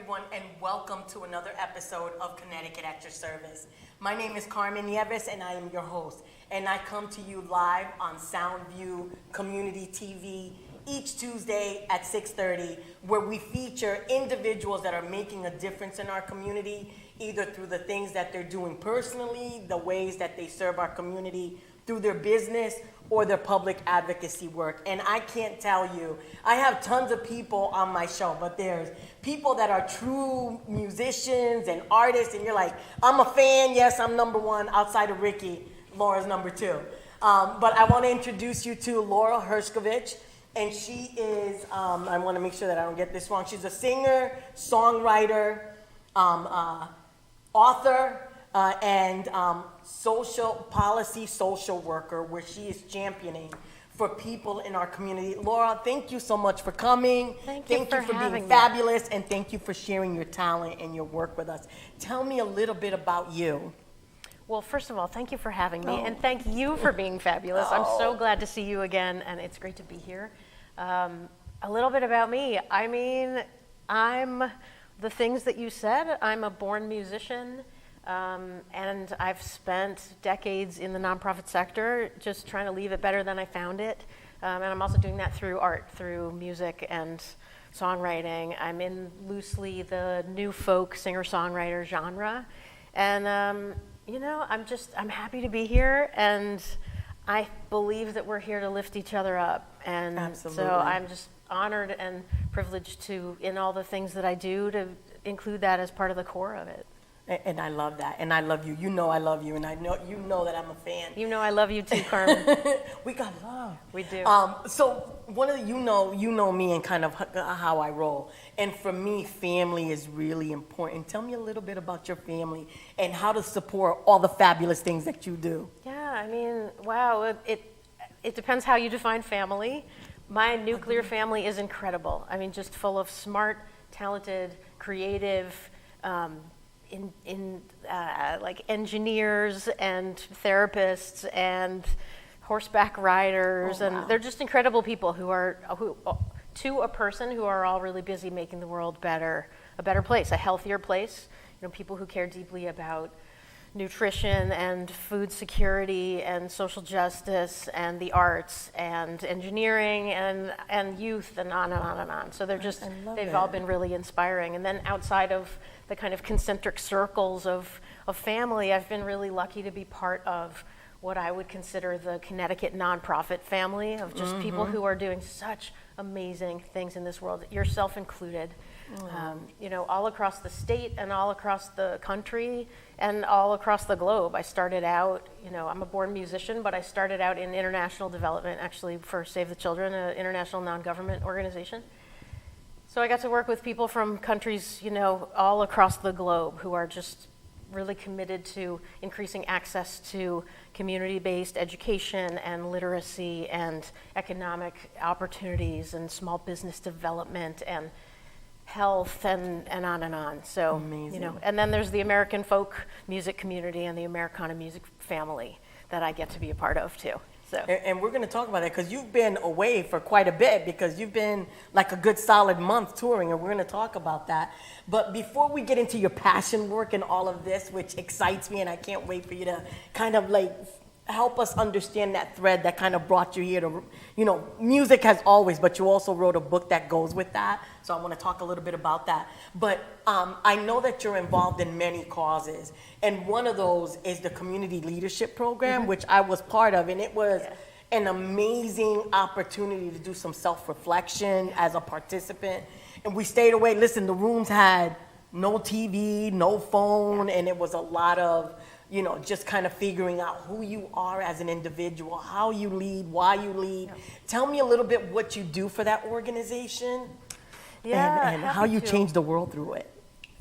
everyone, and welcome to another episode of Connecticut at Your Service. My name is Carmen Nieves, and I am your host. And I come to you live on Soundview Community TV each Tuesday at 6:30, where we feature individuals that are making a difference in our community, either through the things that they're doing personally, the ways that they serve our community through their business, or their public advocacy work. And I can't tell you, I have tons of people on my show, but there's people that are true musicians and artists, and you're like, I'm a fan, yes, I'm number one, outside of Ricky, Laura's number two. But I want to introduce you to Lara Herscovitch, and she is, I want to make sure that I don't get this wrong, she's a singer, songwriter, author, and social worker, where she is championing for people in our community. Lara, thank you so much for coming. Thank you for being fabulous, and thank you for sharing your talent and your work with us. Tell me a little bit about you. Well, first of all, thank you for having me, and thank you for being fabulous. I'm so glad to see you again, and it's great to be here. A little bit about me. I mean, I'm the things that you said. I'm a born musician. And I've spent decades in the nonprofit sector just trying to leave it better than I found it. And I'm also doing that through art, through music and songwriting. I'm in loosely the new folk singer-songwriter genre. And, you know, I'm happy to be here, and I believe that we're here to lift each other up. And Absolutely. So I'm just honored and privileged to, in all the things that I do, to include that as part of the core of it. And I love that, and I love you. You know I love you, and I know you know that I'm a fan. You know I love you too, Carmen. We got love. We do. So one of the, you know me and kind of how I roll. And for me, family is really important. Tell me a little bit about your family and how to support all the fabulous things that you do. Yeah, I mean, wow, it depends how you define family. My nuclear family is incredible. I mean, just full of smart, talented, creative, like engineers and therapists and horseback riders, and they're just incredible people who to a person, who are all really busy making the world a better place, a healthier place. You know, people who care deeply about nutrition and food security and social justice and the arts and engineering and youth and on and on and on. So they've all been really inspiring. And then outside of the kind of concentric circles of family, I've been really lucky to be part of what I would consider the Connecticut nonprofit family of just people who are doing such amazing things in this world, yourself included. You know, all across the state and all across the country and all across the globe. I started out, you know, I'm a born musician, but I started out in international development, actually, for Save the Children, an international non-government organization. So I got to work with people from countries, you know, all across the globe who are just really committed to increasing access to community-based education and literacy and economic opportunities and small business development and health and on and on. So, amazing. You know, and then there's the American folk music community and the Americana music family that I get to be a part of too. So. And we're going to talk about that because you've been away for quite a bit, because you've been like a good solid month touring, and we're going to talk about that. But before we get into your passion work and all of this, which excites me, and I can't wait for you to kind of like help us understand that thread that kind of brought you here to, you know, music has always, but you also wrote a book that goes with that. So I want to talk a little bit about that. But I know that you're involved in many causes, and one of those is the Community Leadership Program, which I was part of, and it was an amazing opportunity to do some self-reflection as a participant. And we stayed away. Listen, the rooms had no TV, no phone, and it was a lot of, you know, just kind of figuring out who you are as an individual, how you lead, why you lead. Tell me a little bit what you do for that organization, and how you change the world through it.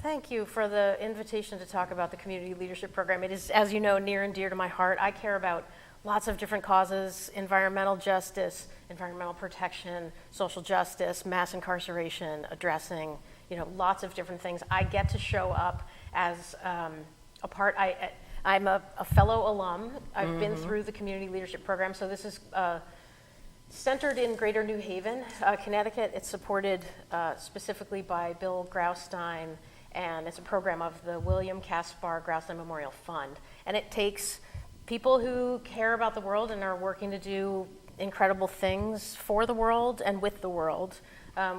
Thank you for the invitation to talk about the Community Leadership Program. It is, as you know, near and dear to my heart. I care about lots of different causes: environmental justice, environmental protection, social justice, mass incarceration, addressing, you know, lots of different things. I get to show up as a part. I'm a fellow alum. I've been through the Community Leadership Program, so this is centered in Greater New Haven, Connecticut. It's supported specifically by Bill Graustein, and it's a program of the William Caspar Graustein Memorial Fund. And it takes people who care about the world and are working to do incredible things for the world and with the world,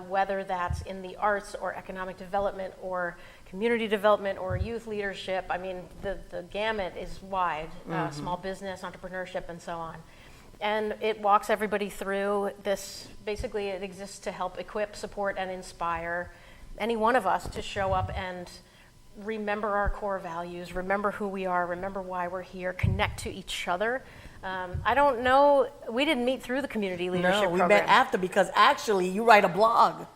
whether that's in the arts or economic development or community development or youth leadership. I mean, the gamut is wide, small business, entrepreneurship, and so on. And it walks everybody through this. Basically, it exists to help equip, support, and inspire any one of us to show up and remember our core values, remember who we are, remember why we're here, connect to each other. I don't know, we didn't meet through the community leadership program. No, we met after, because actually you write a blog.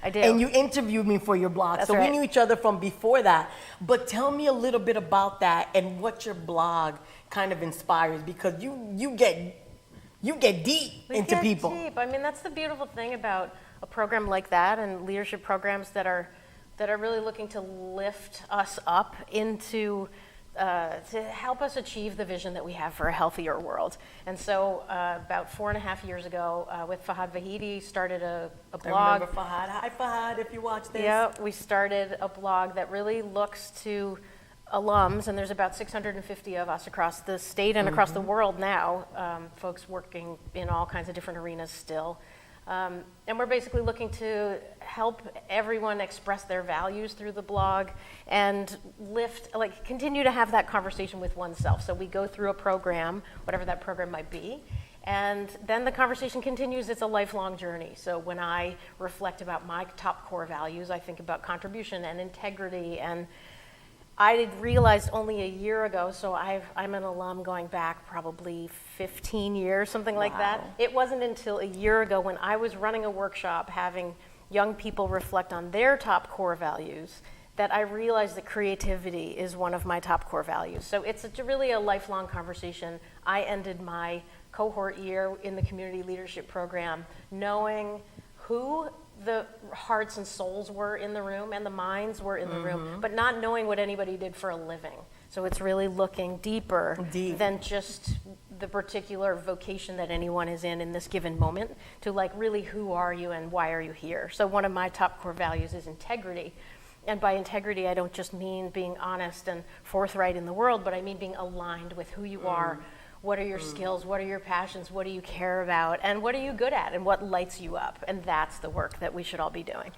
I do. And you interviewed me for your blog. That's so right. We knew each other from before that. But tell me a little bit about that and what your blog kind of inspires, because you get deep into people. Deep. I mean, that's the beautiful thing about a program like that and leadership programs that are really looking to lift us up into to help us achieve the vision that we have for a healthier world. And so about 4.5 years ago, with Fahad Vahidi, started a blog. I remember Fahad. Hi, Fahad, if you watch this. Yeah, we started a blog that really looks to alums, and there's about 650 of us across the state and across the world now, folks working in all kinds of different arenas still. And we're basically looking to help everyone express their values through the blog and continue to have that conversation with oneself. So we go through a program, whatever that program might be, and then the conversation continues. It's a lifelong journey. So when I reflect about my top core values, I think about contribution and integrity, and I realized only a year ago, so I'm an alum going back probably 15 years, something like that. It wasn't until a year ago when I was running a workshop having young people reflect on their top core values that I realized that creativity is one of my top core values. So it's really a lifelong conversation. I ended my cohort year in the community leadership program knowing who the hearts and souls were in the room and the minds were in the room, but not knowing what anybody did for a living. So it's really looking deeper than just the particular vocation that anyone is in this given moment, to really who are you and why are you here. So one of my top core values is integrity. And by integrity, I don't just mean being honest and forthright in the world, but I mean being aligned with who you are. What are your skills? What are your passions? What do you care about? And what are you good at? And what lights you up? And that's the work that we should all be doing.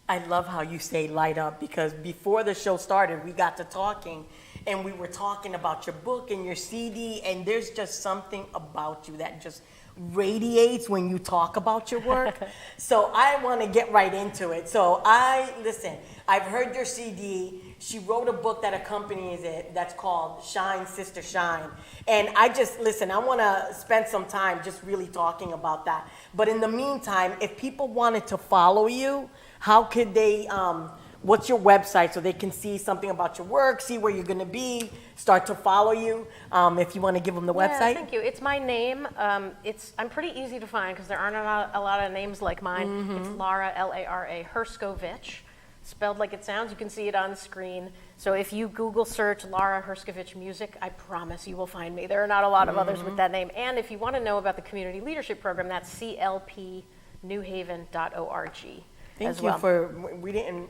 I love how you say light up, because before the show started, we got to talking, and we were talking about your book and your CD, and there's just something about you that just radiates when you talk about your work. So I want to get right into it. So I've heard your CD. She wrote a book that accompanies it that's called Shine, Sister, Shine. And I want to spend some time just really talking about that. But in the meantime, if people wanted to follow you, how could they, what's your website so they can see something about your work, see where you're going to be, start to follow you, if you want to give them the website? Thank you. It's my name. I'm pretty easy to find because there aren't a lot of names like mine. It's Lara, Lara, Herscovitch, spelled like it sounds. You can see it on screen. So if you Google search Lara Herscovitch music, I promise you will find me. There are not a lot of others with that name. And if you want to know about the community leadership program, that's clpnewhaven.org. Thank you we didn't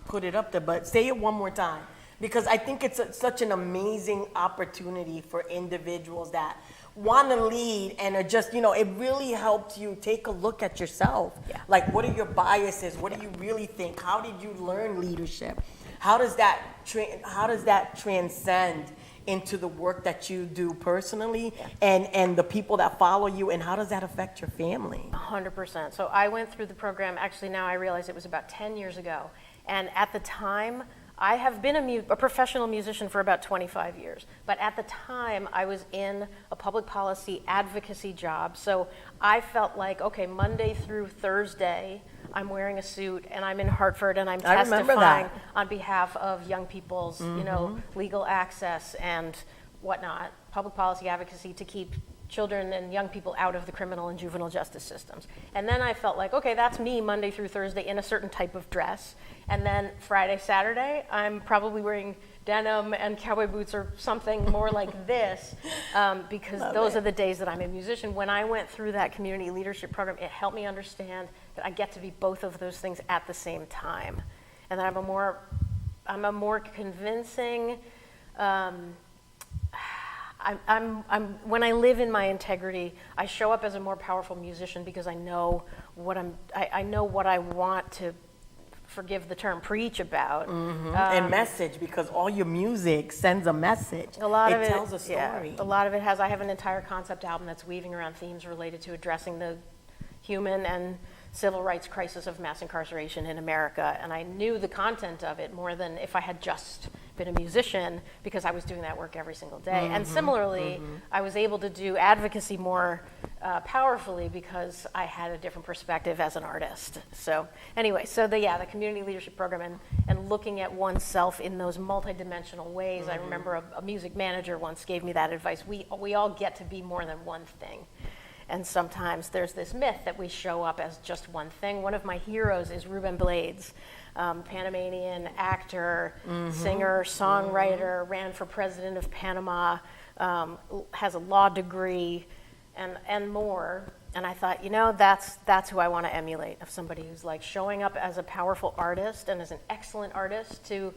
put it up there, but say it one more time, because I think it's such an amazing opportunity for individuals that want to lead and are just, it really helps you take a look at yourself. Yeah. Like, what are your biases? What do you really think? How did you learn leadership? How does that transcend into the work that you do personally and the people that follow you, and how does that affect your family? 100%. So I went through the program, actually now I realize it was about 10 years ago. And at the time, I have been a professional musician for about 25 years. But at the time, I was in a public policy advocacy job. So I felt like, okay, Monday through Thursday, I'm wearing a suit and I'm in Hartford and I'm testifying on behalf of young people's, legal access and whatnot, public policy advocacy to keep children and young people out of the criminal and juvenile justice systems. And then I felt like, okay, that's me Monday through Thursday in a certain type of dress. And then Friday, Saturday, I'm probably wearing denim and cowboy boots or something more like this, because those are the days that I'm a musician. When I went through that community leadership program, it helped me understand that I get to be both of those things at the same time. And that I'm a more convincing, when I live in my integrity, I show up as a more powerful musician because I know what I know what I want to, forgive the term, preach about. And message, because all your music sends a message. A lot of it tells a story. Yeah, a lot of it has. I have an entire concept album that's weaving around themes related to addressing the human and civil rights crisis of mass incarceration in America, and I knew the content of it more than if I had just been a musician, because I was doing that work every single day. And similarly, I was able to do advocacy more powerfully because I had a different perspective as an artist. So anyway, the community leadership program and looking at oneself in those multidimensional ways. I remember a music manager once gave me that advice. We all get to be more than one thing. And sometimes there's this myth that we show up as just one thing. One of my heroes is Ruben Blades, Panamanian actor, singer, songwriter, ran for president of Panama, has a law degree, and more. And I thought, that's who I want to emulate, of somebody who's like showing up as a powerful artist and as an excellent artist to,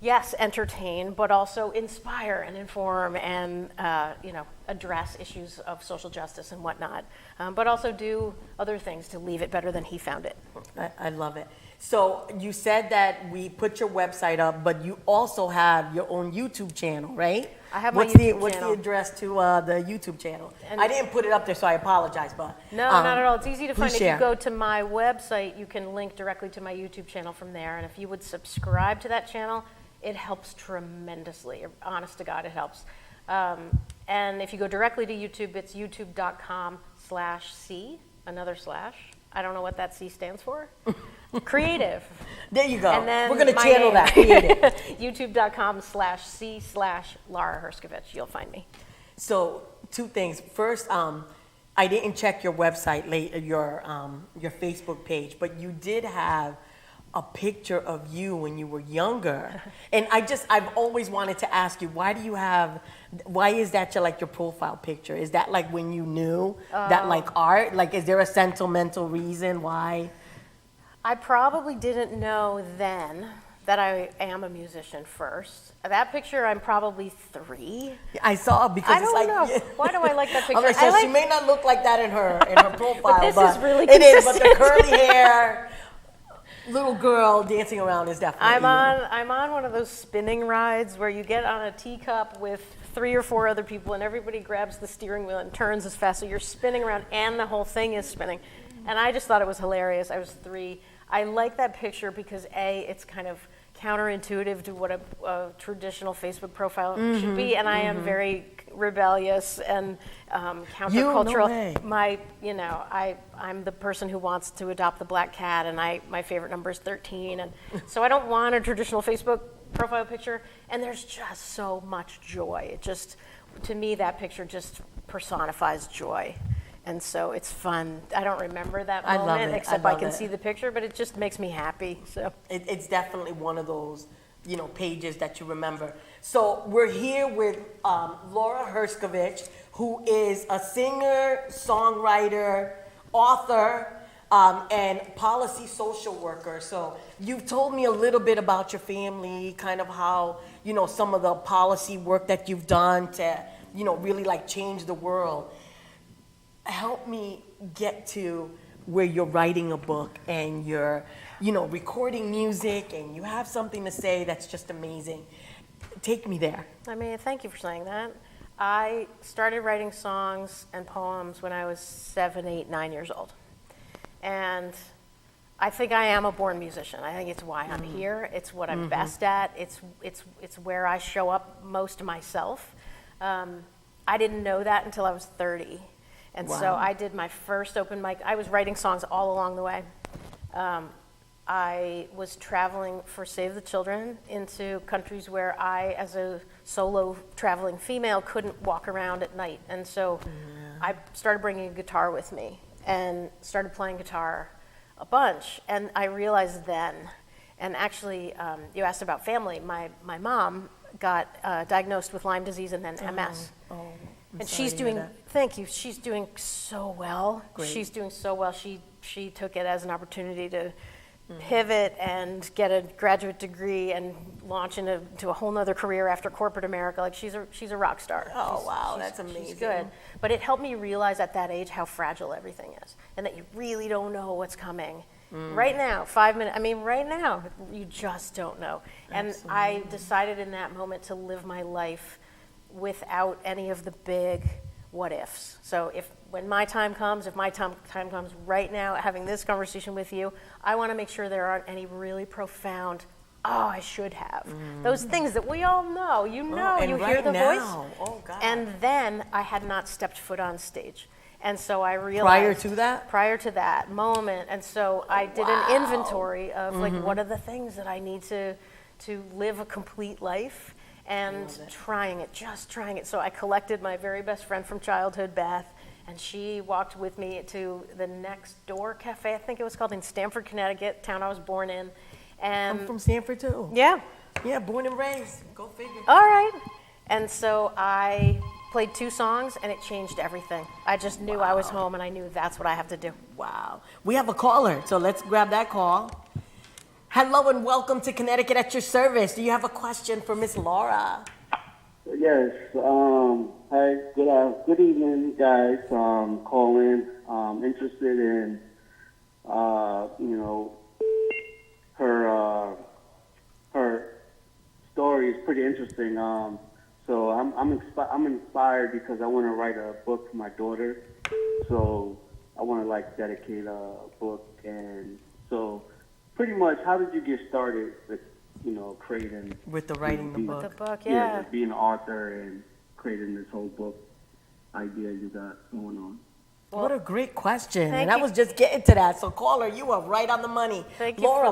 yes, entertain, but also inspire and inform and, address issues of social justice and whatnot, but also do other things to leave it better than he found it. I love it. So you said that we put your website up, but you also have your own YouTube channel, right? I have my YouTube channel. What's the address to the YouTube channel? And I didn't put it up there, so I apologize, but no, not at all. It's easy to find. Share. If you go to my website, you can link directly to my YouTube channel from there. And if you would subscribe to that channel, it helps tremendously. Honest to God, it helps. And if you go directly to YouTube, it's youtube.com/C, another slash. I don't know what that C stands for. Creative. There you go. And then we're going to channel that. Creative. youtube.com/C/Lara Herscovitch. You'll find me. So 2 things. First, I didn't check your website, your Facebook page, but you did have a picture of you when you were younger. And I've always wanted to ask you, why is that your profile picture? Is that like when you knew that like art? Like, is there a sentimental reason why? I probably didn't know then that I am a musician first. That picture, I'm probably 3. I saw, because I don't know. Why do I like that picture? Okay, so she may not look like that in her profile, but this is really it is. But consistent. the curly hair, little girl dancing around is definitely I'm on one of those spinning rides where you get on a teacup with 3 or 4 other people, and everybody grabs the steering wheel and turns as fast, so you're spinning around and the whole thing is spinning. And I just thought it was hilarious. I was 3. I like that picture because it's kind of counterintuitive to what a traditional Facebook profile should be, and I am very rebellious and countercultural. I'm the person who wants to adopt the black cat, and my favorite number is 13, and so I don't want a traditional Facebook profile picture. And there's just so much joy. To me, that picture just personifies joy. And so it's fun. I don't remember that moment, except I can see the picture, but it just makes me happy. So it's definitely one of those, pages that you remember. So we're here with Lara Herscovitch, who is a singer, songwriter, author, and policy social worker. So you've told me a little bit about your family, kind of how, some of the policy work that you've done to, really like change the world. Help me get to where you're writing a book and you're, recording music and you have something to say that's just amazing. Take me there. Thank you for saying that. I started writing songs and poems when I was 7, 8, 9 years old. And I think I am a born musician. I think it's why I'm here. It's what I'm best at. It's where I show up most myself. I didn't know that until I was 30. And so I did my first open mic. I was writing songs all along the way. I was traveling for Save the Children into countries where I, as a solo traveling female, couldn't walk around at night. And so I started bringing a guitar with me and started playing guitar a bunch. And I realized then, and actually you asked about family, my mom got diagnosed with Lyme disease and then MS. And she's doing, thank you, she's doing so well. Great. She's doing so well. She took it as an opportunity to pivot and get a graduate degree and launch into a whole nother career after corporate America. Like she's a rock star. Oh, wow, that's amazing. She's good. But it helped me realize at that age how fragile everything is and that you really don't know what's coming. Right now, 5 minutes, I mean, right now, you just don't know. And I decided in that moment to live my life without any of the big what ifs. So when my time comes, if my time comes right now, having this conversation with you, I want to make sure there aren't any really profound, I should have. Those things that we all know, you hear the voice. Oh, God. And then I had not stepped foot on stage. And so I realized prior to that moment, and so I did an inventory of like what are the things that I need to live a complete life, and just trying it. So I collected my very best friend from childhood, Beth, and she walked with me to the next door cafe, I think it was called, in Stamford, Connecticut, town I was born in. And I'm from Stamford too. Yeah. Yeah, born and raised. Go figure. All right. And so I played 2 songs, and it changed everything. I just knew I was home, and I knew that's what I have to do. Wow. We have a caller, so let's grab that call. Hello and welcome to Connecticut at your service. Do you have a question for Miss Lara? Yes. Hi. Good evening, guys. Calling. Interested in, her story is pretty interesting. So I'm inspired because I want to write a book for my daughter. So I want to dedicate a book, and so pretty much, how did you get started with creating With the writing the book? The book, yeah. Being an author and creating this whole book idea you got going on. Well, what a great question. Thank And I you. was just getting to that. So caller, you are right on the money. Thank you. Laura,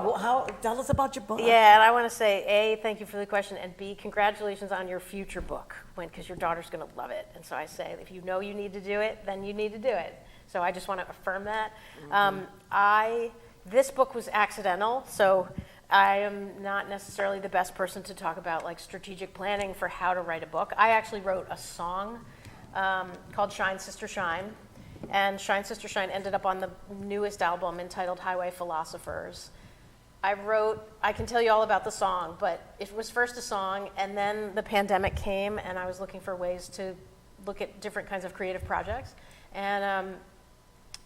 tell us about your book. Yeah, and I want to say, A, thank you for the question, and B, congratulations on your future book, because your daughter's going to love it. And so I say, if you know you need to do it, then you need to do it. So I just want to affirm that. This book was accidental, so I am not necessarily the best person to talk about strategic planning for how to write a book. I actually wrote a song called Shine, Sister, Shine. And Shine, Sister, Shine ended up on the newest album entitled Highway Philosophers. I can tell you all about the song, but it was first a song, and then the pandemic came, and I was looking for ways to look at different kinds of creative projects. And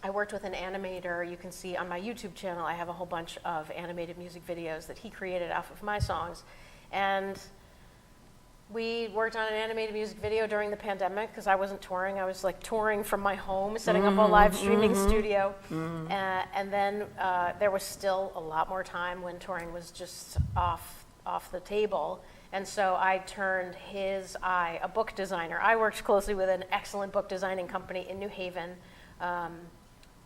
I worked with an animator. You can see on my YouTube channel, I have a whole bunch of animated music videos that he created off of my songs. And we worked on an animated music video during the pandemic because I wasn't touring. I was touring from my home, setting up a live streaming studio. And then there was still a lot more time when touring was just off the table. And so I turned his eye, a book designer. I worked closely with an excellent book designing company in New Haven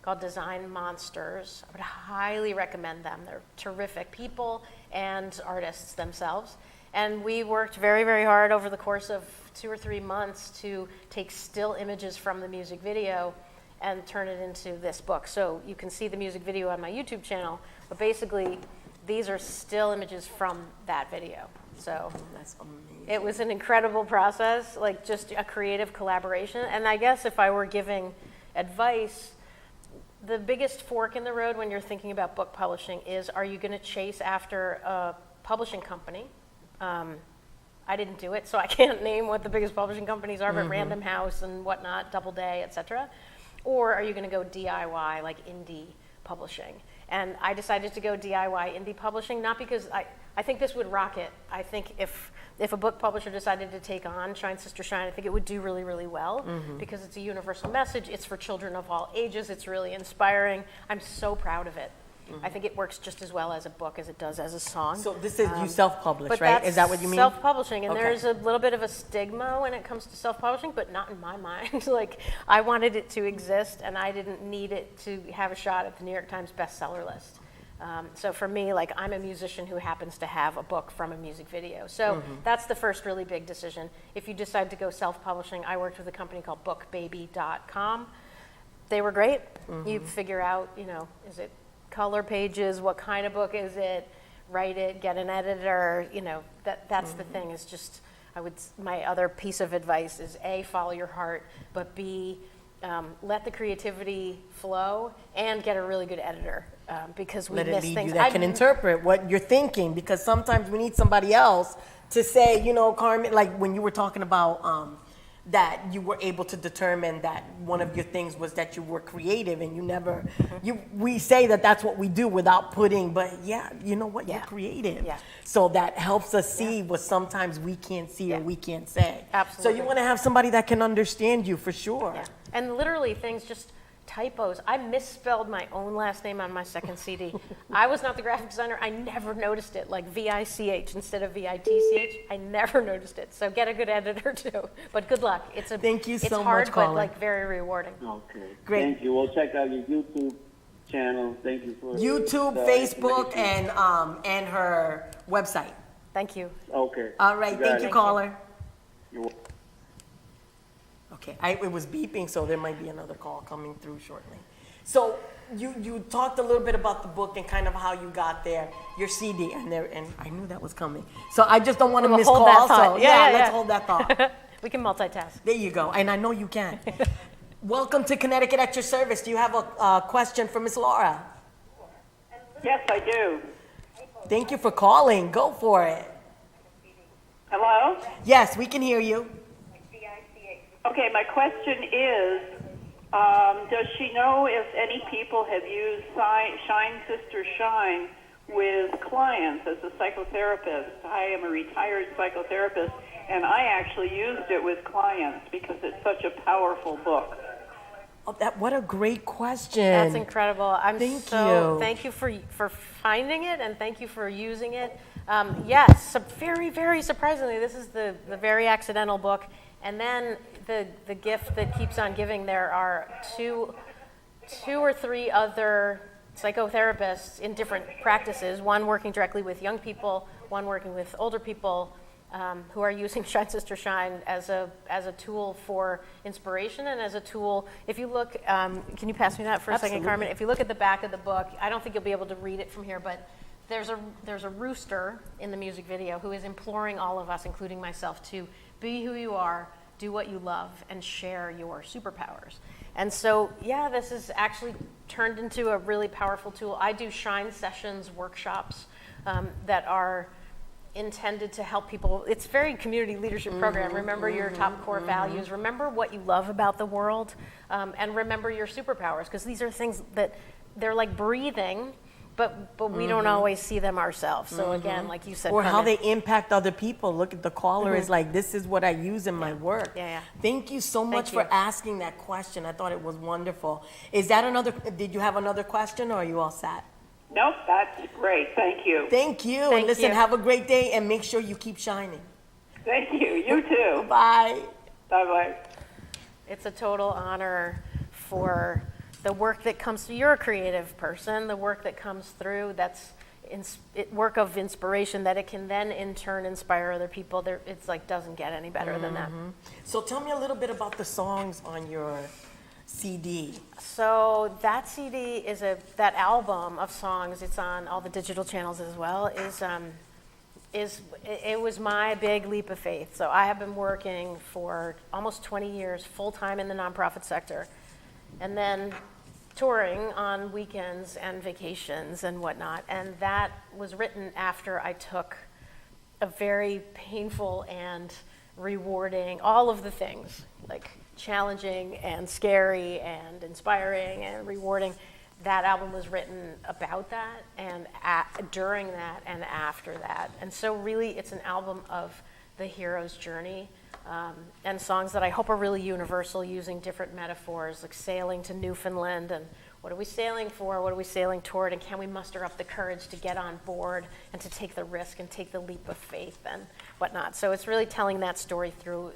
called Design Monsters. I would highly recommend them. They're terrific people and artists themselves. And we worked very, very hard over the course of 2 or 3 months to take still images from the music video and turn it into this book. So you can see the music video on my YouTube channel, but basically these are still images from that video. So That's amazing. it was an incredible process, just a creative collaboration. And I guess if I were giving advice, the biggest fork in the road when you're thinking about book publishing is, are you going to chase after a publishing company? I didn't do it, so I can't name what the biggest publishing companies are, but Random House and whatnot, Doubleday, etc. Or are you going to go DIY, indie publishing? And I decided to go DIY indie publishing, not because I think this would rock it. I think if a book publisher decided to take on Shine, Sister, Shine, I think it would do really, really well because it's a universal message. It's for children of all ages. It's really inspiring. I'm so proud of it. I think it works just as well as a book as it does as a song. So this is you self-publish, But right? that's Is that what you mean? Self-publishing, and Okay. there's a little bit of a stigma when it comes to self-publishing, but not in my mind. I wanted it to exist, and I didn't need it to have a shot at the New York Times bestseller list. So for me, like, I'm a musician who happens to have a book from a music video. So that's the first really big decision. If you decide to go self-publishing, I worked with a company called bookbaby.com. They were great. You figure out, is it color pages? What kind of book is it? Write it, get an editor. That's the thing, is just, my other piece of advice is A, follow your heart, but B, let the creativity flow and get a really good editor, because we miss things. That can interpret what you're thinking, because sometimes we need somebody else to say, Carmen, like when you were talking about that you were able to determine that one of your things was that you were creative, and you never, we say that that's what we do without putting, but you know what, you're creative. Yeah. So that helps us see what sometimes we can't see or we can't say. Absolutely. So you want to have somebody that can understand you for sure. Yeah. And literally things, just typos. I misspelled my own last name on my second CD. I was not the graphic designer. I never noticed it, like V-I-C-H instead of V-I-T-C-H. I never noticed it. So get a good editor too. But good luck. Thank you so hard, much, Colin. but like very rewarding. Okay. Great. Thank you. We'll check out your YouTube channel. Thank you for YouTube, Facebook, and her website. Thank you. Okay. All right. Thank you, caller. You're welcome. Okay, it was beeping, so there might be another call coming through shortly. So you talked a little bit about the book and kind of how you got there, your CD, and I knew that was coming. So I just don't want to miss hold calls. that thought. So Yeah, let's hold that thought. We can multitask. There you go, and I know you can. Welcome to Connecticut at your service. Do you have a question for Miss Lara? Yes, I do. Thank you for calling. Go for it. Hello? Yes, we can hear you. Okay, my question is, does she know if any people have used Shine Sister Shine with clients as a psychotherapist? I am a retired psychotherapist, and I actually used it with clients because it's such a powerful book. Oh, what a great question. That's incredible. Thank you for finding it, and thank you for using it. Yes, very, very surprisingly, this is the very accidental book. And then the gift that keeps on giving, there are two or three other psychotherapists in different practices, one working directly with young people, one working with older people, who are using Shine Sister Shine as a tool for inspiration and as a tool. If you look, can you pass me that for a second, Carmen? If you look at the back of the book, I don't think you'll be able to read it from here, but there's a rooster in the music video who is imploring all of us, including myself, to be who you are, do what you love, and share your superpowers. And so, this is actually turned into a really powerful tool. I do Shine Sessions workshops that are intended to help people. It's very community leadership program. Remember your top core values. Remember what you love about the world, and remember your superpowers, because these are things that they're like breathing, but we don't always see them ourselves. So again, like you said, or how they impact other people. Look at the caller is like, this is what I use in my work. Yeah. Thank you so much for asking that question. I thought it was wonderful. Did you have another question, or are you all set? Nope, that's great. Thank you. Thank you. Thank And listen, you. have a great day, and make sure you keep shining. Thank you. You too. Bye. Bye-bye. It's a total honor for the work that comes through. You're a creative person. The work that comes through, that's work of inspiration, that it can then in turn inspire other people. It's like doesn't get any better than that. So tell me a little bit about the songs on your CD. So that CD is that album of songs. It's on all the digital channels as well. It was my big leap of faith. So I have been working for almost 20 years full time in the nonprofit sector, and then touring on weekends and vacations and whatnot. And that was written after I took a very painful and rewarding, all of the things, like challenging and scary and inspiring and rewarding. That album was written about that, and during that and after that. And so really it's an album of the hero's journey, and songs that I hope are really universal, using different metaphors, like sailing to Newfoundland, and what are we sailing for, what are we sailing toward, and can we muster up the courage to get on board and to take the risk and take the leap of faith and whatnot. So it's really telling that story through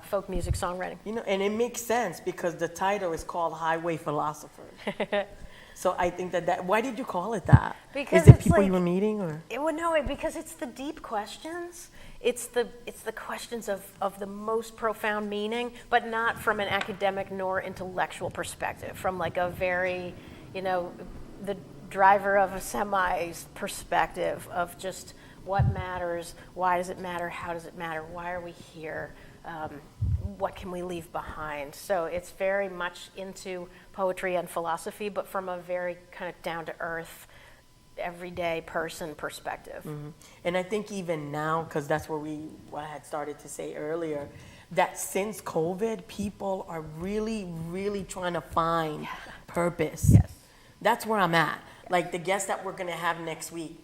folk music songwriting. And it makes sense because the title is called Highway Philosophers. So I think that why did you call it that? Because is it it's people like, you were meeting, or? Because it's the deep questions. It's the questions of the most profound meaning, but not from an academic nor intellectual perspective, from like a very, the driver of a semi's perspective of just what matters, why does it matter, how does it matter, why are we here, what can we leave behind? So it's very much into poetry and philosophy, but from a very kind of down-to-earth, everyday person perspective. Mm-hmm. And I think even now, because that's what I had started to say earlier, that since COVID, people are really, really trying to find purpose. Yes. That's where I'm at. Like the guest that we're going to have next week,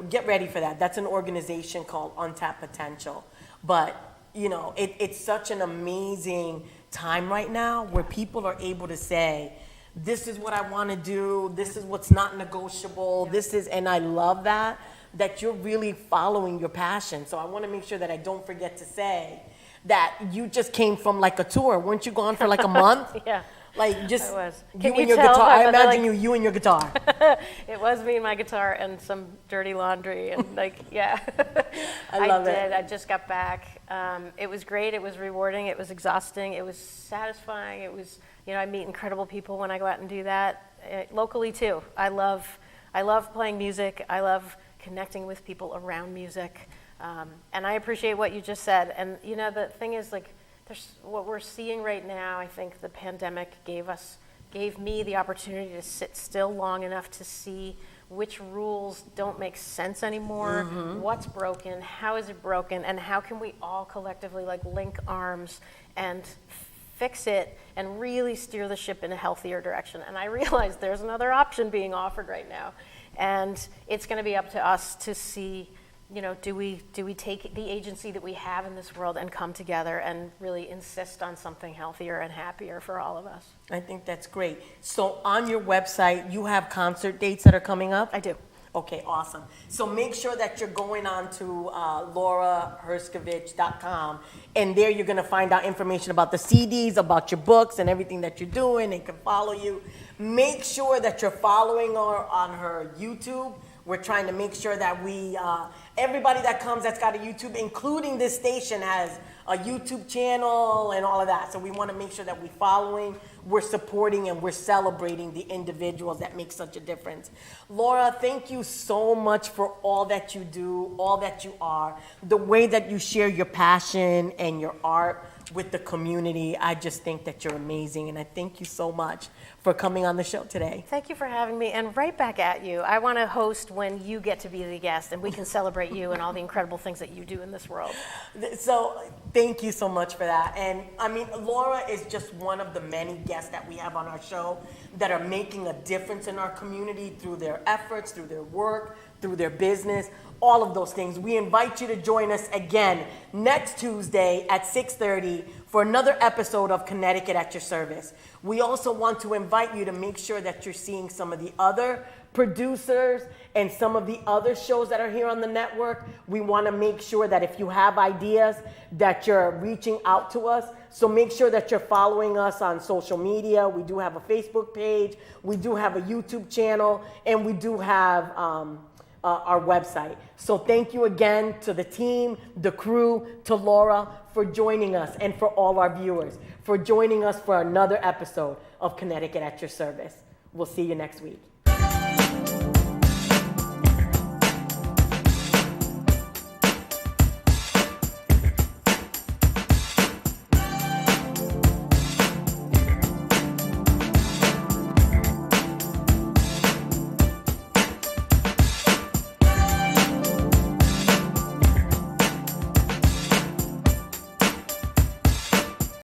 get ready for that. That's an organization called Untapped Potential. But, it's such an amazing time right now where people are able to say, this is what I want to do, this is what's not negotiable, and I love that you're really following your passion. So I want to make sure that I don't forget to say that you just came from like a tour. Weren't you gone for like a month? Yeah. Like just I was. you and your guitar. I imagine you and your guitar. It was me and my guitar and some dirty laundry and yeah. I love it. did. I just got back. It was great. It was rewarding. It was exhausting. It was satisfying. It was, I meet incredible people when I go out and do that. Locally too. I love playing music. I love connecting with people around music. And I appreciate what you just said. And the thing is, like, what we're seeing right now, I think the pandemic gave me the opportunity to sit still long enough to see which rules don't make sense anymore, what's broken, how is it broken, and how can we all collectively like link arms and fix it and really steer the ship in a healthier direction. And I realize there's another option being offered right now. And it's going to be up to us to see, do we take the agency that we have in this world and come together and really insist on something healthier and happier for all of us? I think that's great. So on your website, you have concert dates that are coming up? I do. Okay, awesome. So make sure that you're going on to LaraHerscovitch.com, and there you're going to find out information about the CDs, about your books, and everything that you're doing. They can follow you. Make sure that you're following her on her YouTube. We're trying to make sure that everybody that comes that's got a YouTube, including this station, has a YouTube channel and all of that. So we want to make sure that we're following, we're supporting, and we're celebrating the individuals that make such a difference. Lara, thank you so much for all that you do, all that you are, the way that you share your passion and your art with the community. I just think that you're amazing, and I thank you so much for coming on the show today. Thank you for having me, and right back at you. I want to host when you get to be the guest, and we can celebrate you and all the incredible things that you do in this world. So thank you so much for that. And I mean, Lara is just one of the many guests that we have on our show that are making a difference in our community through their efforts, through their work, through their business, all of those things. We invite you to join us again next Tuesday at 6:30 for another episode of Connecticut at Your Service. We also want to invite you to make sure that you're seeing some of the other producers and some of the other shows that are here on the network. We want to make sure that if you have ideas that you're reaching out to us. So make sure that you're following us on social media. We do have a Facebook page, we do have a YouTube channel, and we do have our website. So thank you again to the team, the crew, to Lara for joining us, and for all our viewers for joining us for another episode of Connecticut at Your Service. We'll see you next week.